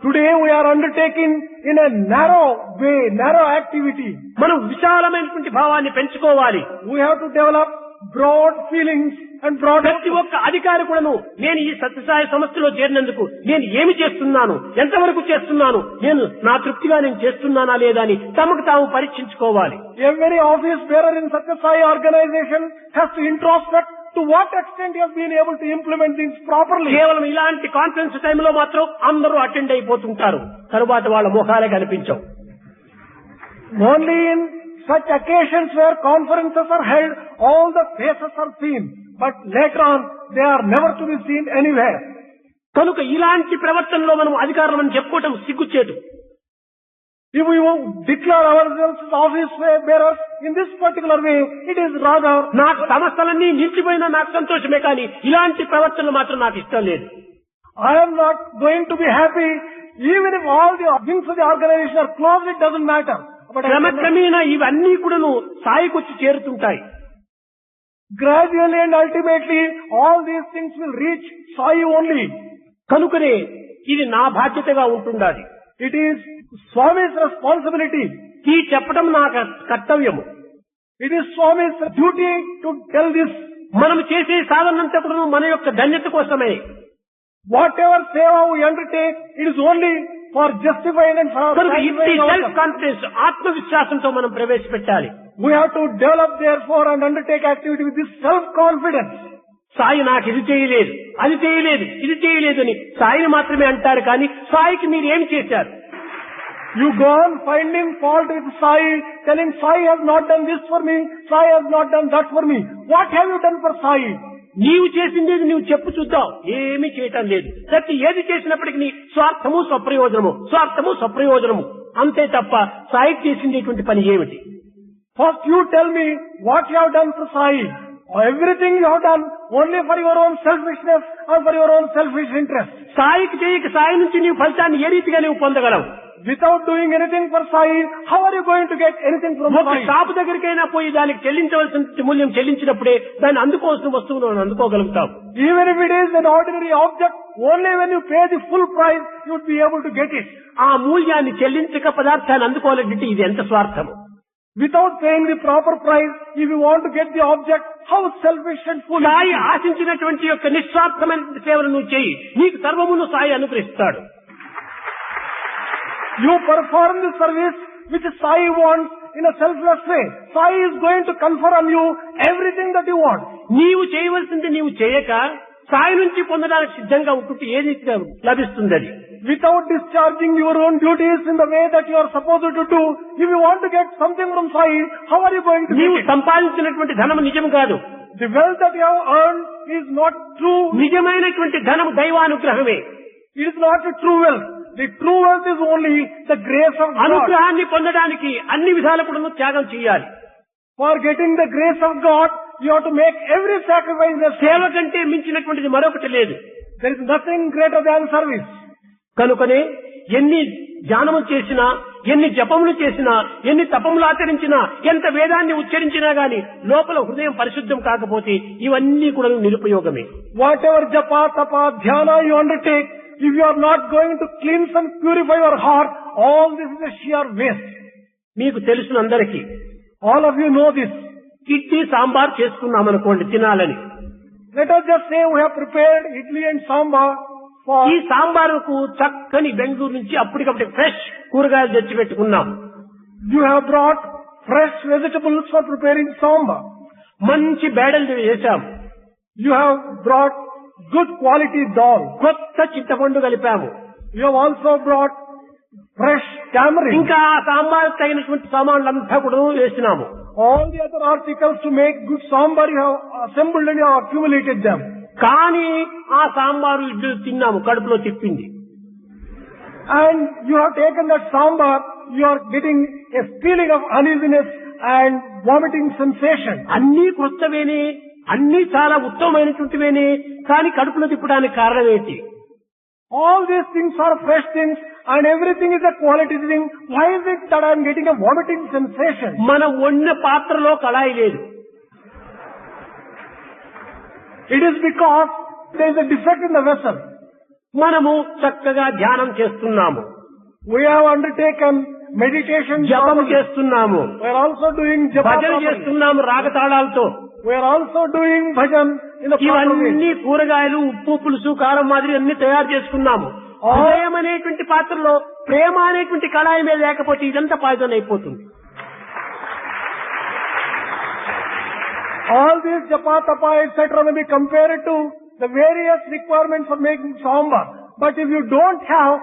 Today we are undertaking in a narrow way, narrow activity. మనం విశాలమైనటువంటి భావాన్ని పెంచుకోవాలి. We have to develop broad feelings and broad ప్రతి ఒక్క అధికారి కూడాను నేను ఈ సత్యసాయి సంస్థలో చేరినందుకు నేను ఏమి చేస్తున్నాను, ఎంతవరకు చేస్తున్నాను, నేను నా తృప్తిగా నేను చేస్తున్నానా లేదా అని తమకు తాము పరీక్షించుకోవాలి. Every office bearer in Satya Sai organization has to introspect to what extent he has been able to implement things properly. కేవలం ఇలాంటి కాన్ఫరెన్స్ టైంలో మాత్రం అందరూ అటెండ్ అయిపోతుంటారు, తరువాత వాళ్ళ ముఖాలే కనిపించవు. Only in such occasions where conferences are held, all the faces are seen, but later on they are never to be seen anywhere. కనుక ఇలాంటి ప్రవర్తనలో మనం అధికారులను చెప్పుకోవటం సిగ్గుచేటు. If we declare ourselves as office bearers in this particular way, it is rather నాకు సమస్యలన్నీ నిలిచిపోయినా నాకు సంతోషమే, కానీ ఇలాంటి ప్రవర్తనలు మాత్రం నాకు ఇష్టం లేదు. I am not going to be happy even if all the wings of the organization are closed, it doesn't matter. But క్రమక్రమేణా ఇవన్నీ కూడాను స్థాయికి వచ్చి చేరుతుంటాయి. gradually and ultimately all these things will reach Sai only. కనుకనే ఇది నా బాధ్యతగా ఉంటుండాలి. It is Swami's responsibility. ఈ చెప్పడం నా కర్తవ్యము. It is Swami's duty to tell this. మనం చేసే సాధనంతా కూడా మన యొక్క ధన్యత కోసమే. Whatever seva we undertake, it is only for justifying and for కనుక ఇంటి satisfying సెల్ఫ్ ourselves. కాన్ఫిడెన్స్, ఆత్మవిశ్వాసంతో మనం ప్రవేశపెట్టాలి. We have to develop therefore and undertake activity with this self-confidence. Sai నాకు ఇది చేయలేదు, అది చేయలేదు, ఇది చేయలేదు అని సాయిని మాత్రమే అంటారు, కానీ సాయికి మీరు ఏమి చేశారు? You go on finding fault with Sai, telling Sai has not done this for me, Sai has not done that for me. What have you done for Sai? నీవు చేసిందేది నీవు చెప్పు చూద్దాం. ఏమీ చేయటం లేదు. ప్రతి ఏది చేసినప్పటికీ నీ స్వార్థము స్వప్రయోజనము, స్వార్థము స్వప్రయోజనము అంతే తప్ప సాయి చేసిందేటువంటి పని ఏమిటి? First you tell me what you have done for Sai. Everything you have done only for your own selfishness or for your own selfish interest. సాయికి చేయక సాయి నుంచి నీవు ఫలితాన్ని ఏ రీతిగా నీవు పొందగలవు? Without doing anything for Sai, how are you going to get anything from ఒక Sai? Shop దగ్గరికైనా పోయి దానికి చెల్లించవలసిన మూల్యం చెల్లించినప్పుడే దాన్ని అందుకోవాల్సిన వస్తువును మనం అందుకోగలుగుతాం. Even if it is an ordinary object, only when you pay the full price, you would be able to get it. ఆ మూల్యాన్ని చెల్లించక పదార్థాన్ని అందుకోవాలంటే ఇది ఎంత స్వార్థము. Without paying the proper price, if you want to get the object, how selfish and foolish. Sai ఆశించినటువంటి యొక్క నిస్వార్థమైన సేవలు నువ్వు చేయి, నీకు సర్వమును సాయి అనుగ్రహిస్తాడు. You perform the service which Sai wants in a selfless way. Sai is going to confer on you everything that you want. నీవు చేయవలసింది నీవు చేయక సాయి నుంచి పొందడానికి సిద్ధంగా ఉంటుంటే ఏది లభిస్తుంది? అది Without discharging your own duties in the way that you are supposed to do, if you want to get something from Sai, how are you going to నీవు get it? సంపాదించినటువంటి ధనము నిజం కాదు. The wealth that you have earned is not true. నిజమైనటువంటి ధనము దైవానుగ్రహమే. It is not a true wealth. The true wealth is only the grace of God. అనుగ్రహాన్ని పొందడానికి అన్ని విధాల కూడా త్యాగం చేయాలి. For getting the grace of God, you have to make every sacrifice necessary. సేవ కంటే మించినటువంటిది మరొకటి లేదు. There is nothing greater than service. కనుకనే ఎన్ని ధ్యానములు చేసినా, ఎన్ని జపములు చేసినా, ఎన్ని తపములు ఆచరించినా, ఎంత వేదాన్ని ఉచ్చరించినా గాని లోపల హృదయం పరిశుద్ధం కాకపోతే ఇవన్నీ కూడా నిరుపయోగమే. Whatever japa, tapa, dhyana you undertake, if you are not going to cleanse and purify your heart, all this is a sheer waste. మీకు తెలుసు అందరికీ. All of you know this. Idli sambar చేసుకున్నాం అనుకోండి తినాలని. Let us just say we have prepared idli and sambar for... ఈ సాంబారుకు చక్కని బెంగళూరు నుంచి అప్పటికప్పుడు ఫ్రెష్ కూరగాయలు తెచ్చి పెట్టుకున్నాం. You have brought fresh vegetables for preparing sambar. మంచి బేడలు వేసాం. You have brought good quality dal. కొత్త చింతపండు కలిపాము. You have also brought fresh tamarind. ఇంకా ఆ సాంబార్ తగినటువంటి సామాన్లంతా కూడా వేసినాము. All the other articles to make good sambar you have assembled and you have accumulated them. కానీ ఆ సాంబారు ఇడ్లీ తిన్నాము, కడుపులో తిప్పింది. And you have taken that sambar, you are getting a feeling of uneasiness and vomiting sensation. అన్నీ కొత్తవేనే, అన్నీ చాలా ఉత్తమమైనటువంటివేనే, కానీ కడుపులో తిప్పడానికి కారణం ఏంటి? All these things are fresh things and everything is a quality thing. Why is it that I am getting a vomiting sensation? మనం వండిన పాత్రలో కళాయి లేదు. It is because there is a defect in the vessel. మనము చక్కగా ధ్యానం చేస్తున్నాము, We have undertaken meditation. జపం చేస్తున్నాము, We are also doing japa భజన properly. చేస్తున్నాము రాగతాళాలతో. We are also doing bhajan in the proper ఇవన్నీ way. కూరగాయలు ఉప్పు పులుసు కారం మాదిరి అన్ని తయారు చేసుకున్నాము. హృదయం అనేటువంటి పాత్రలో ప్రేమ అనేటువంటి కళాయి మీద లేకపోతే ఇదంతా పాయిజన్ అయిపోతుంది. All these japa, tapa, etc. may be compared to the various requirements for making sambar. But if you don't have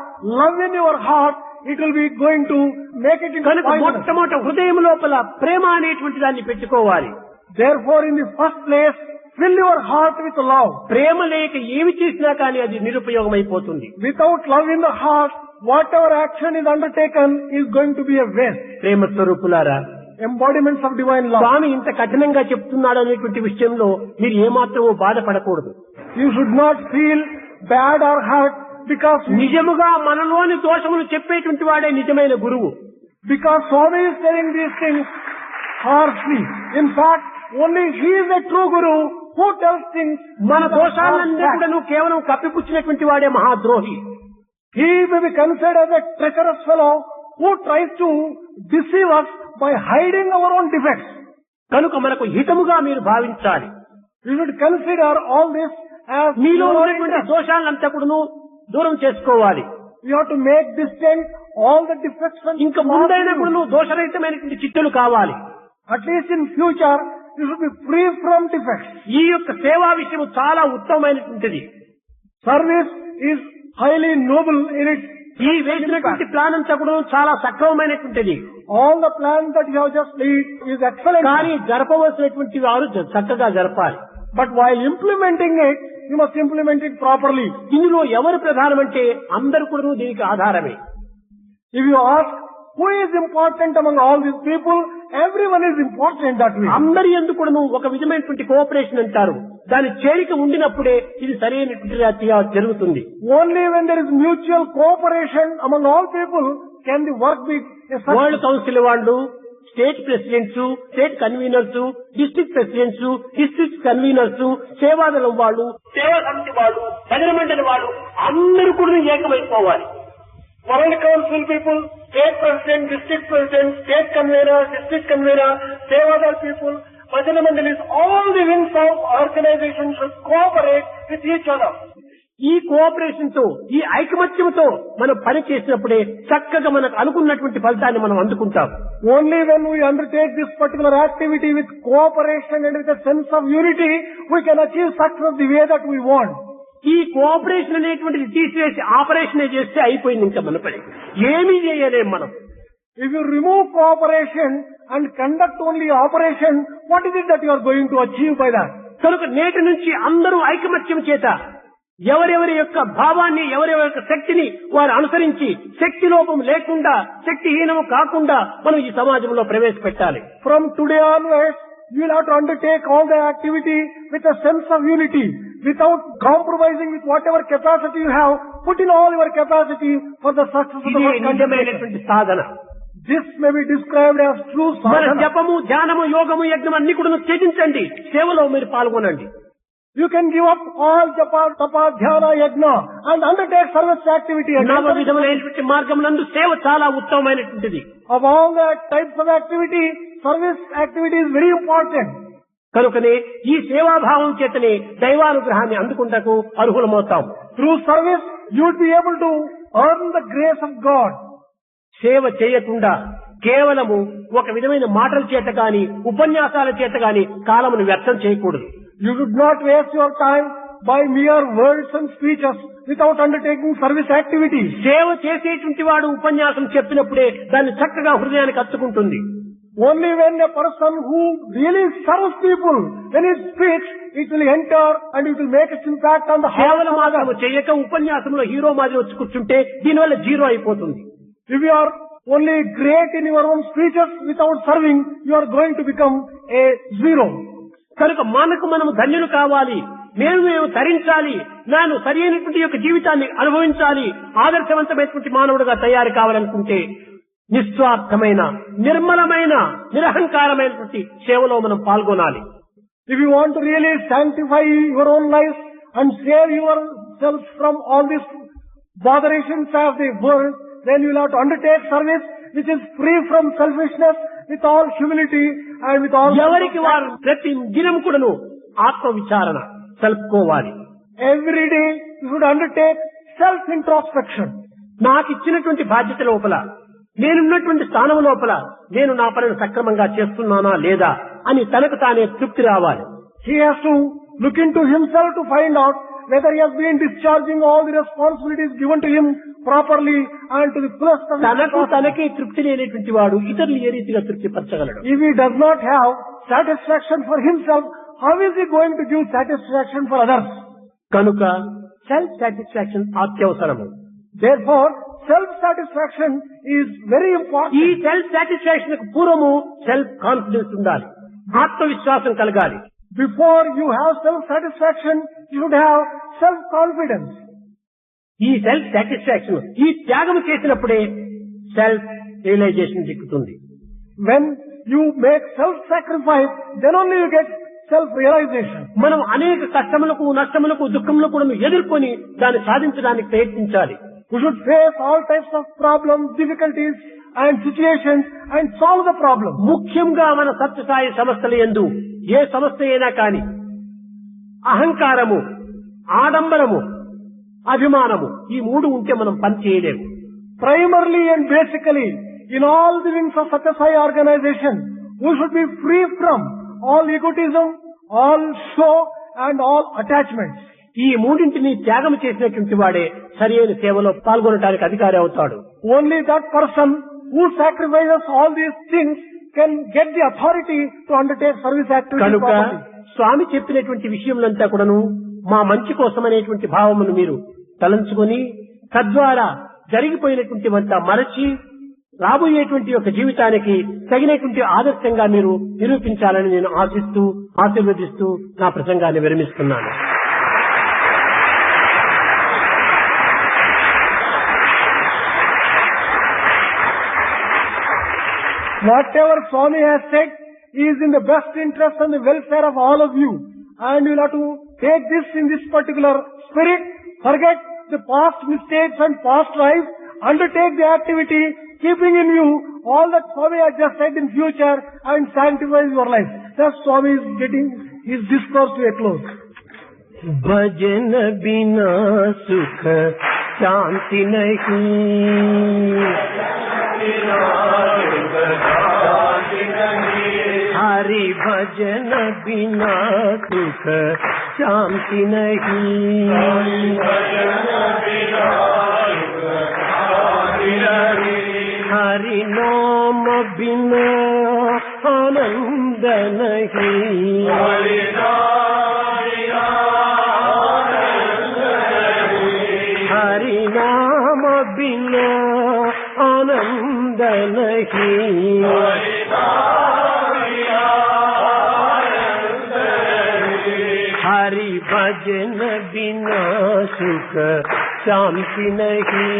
love in your heart, it will be going to make it into కనుక poison. మొట్టమొదట హృదయం లోపల ప్రేమ అనేటువంటి దాన్ని పెట్టుకోవాలి. Therefore, in the first place, fill your heart with love. ప్రేమ లేక ఏమి చేసినా కానీ అది నిరుపయోగం అయిపోతుంది. Without love in the heart, whatever action is undertaken is going to be a waste. ప్రేమ స్వరూపులారా, Embodiments of divine love. స్వామి ఇంత కఠినంగా చెప్తున్నాడు అనేటువంటి విషయంలో మీరు ఏమాత్రమూ బాధపడకూడదు. You should not feel bad or hurt because నిజముగా మనలోని దోషములు చెప్పేటువంటి వాడే నిజమైన గురువు. Swami is telling these things harshly. In fact, only he is a true guru who tells things. మన దోషాలన్నీ కూడా కేవలం కప్పిపుచ్చినటువంటి వాడే మహాద్రోహి. He may be considered as a treacherous fellow who tries to deceive us by hiding our own defects. కనుక మనకు హితముగా మీరు భావించాలి. We should consider all this as మీలో our ఉన్నటువంటి interest. దోషాలంతా కూడా దూరం చేసుకోవాలి. We have to make distant all the defects and ఇంకా ముందైనా కూడా దోషరహితమైనటువంటి చిత్తులు కావాలి. at least in future you should be free from defects. ఈ యొక్క సేవా విషయం చాలా ఉత్తమమైనటువంటిది. Service is highly noble in its. ఈ వేసినటువంటి ప్లాన్ అంతా కూడా చాలా సక్రమమైనటువంటిది. All the plans that you have just laid is excellent. కానీ జరపవలసినటువంటి వారు చక్కగా జరపాలి. But while implementing it, you must implement it properly. ఇందులో ఎవరు ప్రధానమంటే అందరూ కూడా దీనికి ఆధారమే. If you ask who is important among all these people, everyone is important that way. అందరి ఎందుకు కూడా ఒక విధమైనటువంటి కోఆపరేషన్ అంటారు. దాని చేరిక ఉండినప్పుడే ఇది సరైనటువంటి రీతిగా జరుగుతుంది. Only when there is mutual cooperation among all people can the work be a success. World council వాళ్ళు, state presidents, state conveners, district presidents, district conveners, సేవాదళం వాళ్ళు, సేవా సమితి వాళ్ళు, భజన మండలి వాళ్ళు అందరూ కూడా ఏకమైపోవాలి. World Council people, state president, district president, state convener, district convener, Sevadal people, Bhajana Mandalis, all the wings of organization should cooperate with each other. ఈ కోఆపరేషన్ తో, ఈ ఐకమత్యంతో మనం పని చేసినప్పుడే చక్కగా మనకు అనుకున్నటువంటి ఫలితాన్ని మనం అందుకుంటాం. Only when we undertake this particular activity with cooperation and with a sense of unity, we can achieve success the way that we want. ఈ కోఆపరేషన్ అనేటువంటిది తీసివేసి ఆపరేషన్ చేస్తే అయిపోయింది. ఇంకా మన పని ఏమీ చేయలేం మనం. If you remove cooperation and conduct only operation, what is it that you are going to achieve by that? కనుక నేటి నుంచి అందరూ ఐకమత్యం చేత ఎవరెవరి యొక్క భావాన్ని, ఎవరెవరి యొక్క శక్తిని వారు అనుసరించి శక్తి లోపం లేకుండా, శక్తిహీనము కాకుండా మనం ఈ సమాజంలో ప్రవేశపెట్టాలి. From today onwards, you will have to undertake all the activity with a sense of unity, without compromising with whatever capacity you have. Put in all your capacity for the success of the ఇది work. నిజమైనటువంటి సాధన. This may be described as true మన sadhana. జపము, ధ్యానము, యోగము, యజ్ఞం అన్ని కూడా త్యజించండి, సేవలో మీరు పాల్గొనండి. You can give up all japa, tapa, dhyana, yajna and undertake service activity. And నవ విధములైనటువంటి మార్గములందు సేవ చాలా ఉత్తమమైనటువంటిది. of all the types of activity, service activity is very important. కనుకనే ఈ సేవాభావం చేతనే దైవానుగ్రహాన్ని అందుకుంటకు అర్హులమవుతాం. Through service, you would be able to earn the grace of God. సేవ చేయకుండా కేవలము ఒక విధమైన మాటల చేత గాని, ఉపన్యాసాల చేత గాని కాలమును వ్యర్థం చేయకూడదు. You should not waste your time by mere words and speeches without undertaking service activities. సేవ చేసేటువంటి వాడు ఉపన్యాసం చెప్పినప్పుడే దాన్ని చక్కగా హృదయానికి హత్తుకుంటుంది. Only when a person who really serves people, when he speaks, it will enter and it will make its impact on the heart కేవలం of మాత్రం others. చేయక ఉపన్యాసంలో హీరో మాదిరి వచ్చి కూర్చుంటే దీనివల్ల జీరో అయిపోతుంది. If you are only great in your own speeches without serving, you are going to become a zero. కనుక మనకు మనము ధన్యులు కావాలి, మేము తరించాలి, నేను సరి అయినటువంటి యొక్క జీవితాన్ని అనుభవించాలి, ఆదర్శవంతమైనటువంటి మానవుడిగా తయారు కావాలనుకుంటే నిస్వార్థమైన, నిర్మలమైన, నిరహంకారమైనటువంటి సేవలో మనం పాల్గొనాలి. If you want to really sanctify your own life and save yourself from all these botherations of the world, then you will have to undertake service which is free from selfishness with all humility and with all... ఎవరికి వారు ప్రతి దినం కూడాను ఆత్మ విచారణ తెలుపుకోవాలి. Every day you should undertake self-introspection. నాకు ఇచ్చినటువంటి బాధ్యత లోపల, నేనున్నటువంటి స్థానం లోపల నేను నా పనిని సక్రమంగా చేస్తున్నానా లేదా అని తనకు తానే తృప్తి రావాలి. He has to look into himself to find out whether he has been discharging all the responsibilities given to him properly and to the fullest of his తనకు capacity. తనకే తృప్తి లేనటువంటి వాడు ఇతరులు ఏ రీతిగా తృప్తిపరచగలడు? If he does not have satisfaction for himself, how is he going to give satisfaction for others? కనుక self satisfaction అత్యవసరము. Therefore, self-satisfaction is very important. ఈ సెల్ఫ్ సాటిస్ఫాక్షన్ కు పూర్వము సెల్ఫ్ కాన్ఫిడెన్స్ ఉండాలి, ఆత్మవిశ్వాసం కలగాలి. Before you have self-satisfaction, you should have self-confidence. ఈ self satisfaction, ఈ త్యాగం చేసినప్పుడే సెల్ఫ్ రియలైజేషన్ దిక్కుతుంది. When you make self-sacrifice, then only you get self-realization. మనం అనేక కష్టములకు, నష్టములకు, దుఃఖములకు కూడా ఎదుర్కొని దాన్ని సాధించడానికి ప్రయత్నించాలి. We should face all types of problems, difficulties and situations and solve the problem. ముఖ్యంగా మన సత్యసాయి సంస్థల యందు ఏ సంస్థ అయినా కానీ అహంకారము, ఆడంబరము, అభిమానము ఈ మూడు ఉంటే మనం పని చేయలేము. Primarily and basically, in all the wings of Satyasai organization, we should be free from all egotism, all show and all attachments. ఈ మూడింటిని త్యాగం చేసినటువంటి వాడే సరి అయిన సేవలో పాల్గొనడానికి అధికారి అవుతాడు. Only that person who sacrifices all these things can get the authority to undertake service activities కనుక properly. స్వామి చెప్పినటువంటి విషయములంతా కూడాను మా మంచి కోసం అనేటువంటి భావమును మీరు తలంచుకొని తద్వారా జరిగిపోయినటువంటి అంతా మరచి రాబోయేటువంటి యొక్క జీవితానికి తగినటువంటి ఆదర్శంగా మీరు నిరూపించాలని నేను ఆశిస్తూ ఆశీర్వదిస్తూ నా ప్రసంగాన్ని విరమిస్తున్నాను. Whatever Swami has said is in the best interest and the welfare of all of you. And you will have to take this in this particular spirit, forget the past mistakes and past lives, undertake the activity, keeping in view all that Swami has just said in future and sanctify your life. Thus Swami is getting his discourse to a close. भजन बिना सुख शांति नहीं, हरि भजन बिना सुख शांति नहीं, हरि नाम बिना आनंद नहीं, हरि नाम बिना आनंद नहीं, हरि भजन बिना सुख शांति नहीं,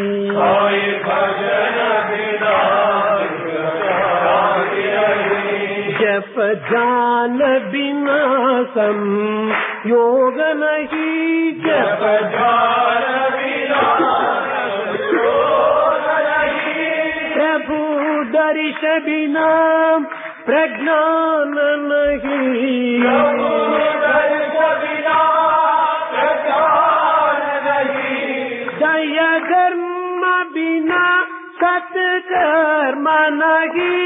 जप जान बिना संयोग नहीं, जप जान बिना प्रभु दर्श बिना प्रज्ञान नहीं, दया धर्म बिना सत्कर्म नहीं,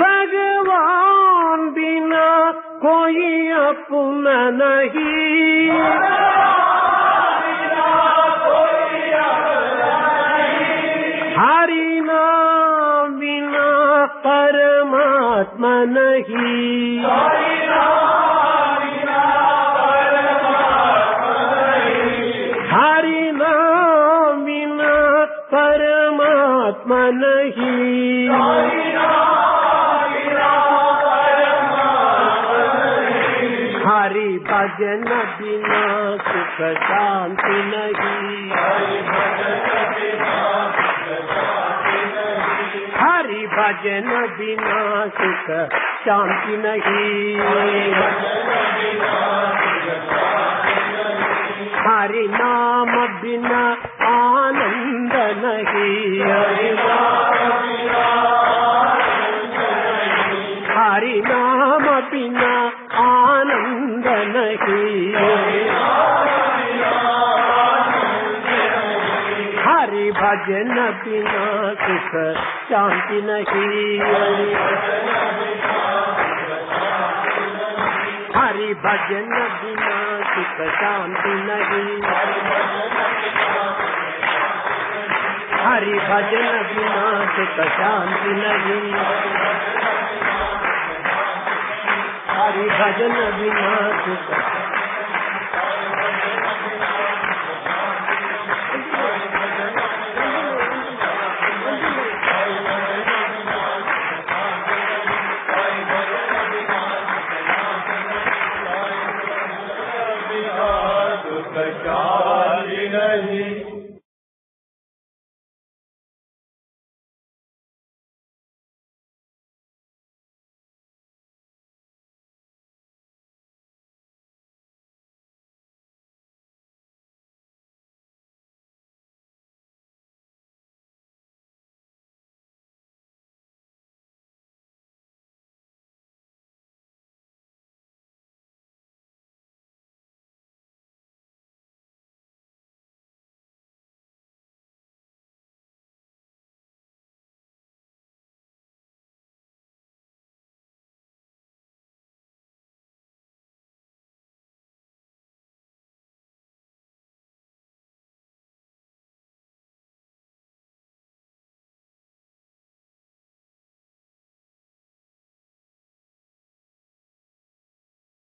भगवान बिना कोई अपना नहीं, हरि नाम बिना परमात्मा नहीं, हरि नाम बिना परमात्मा नहीं, हरि भजन बिना सुख शांति नहीं, हरि भजन बिना सुख शांति नहीं, हरि नाम बिना आनंद भजन बिना सुख शांति नहीं, हरि भजन बिना सुख शांति नहीं, हरि भजन बिना सुख शांति नहीं, हरि भजन बिना सुख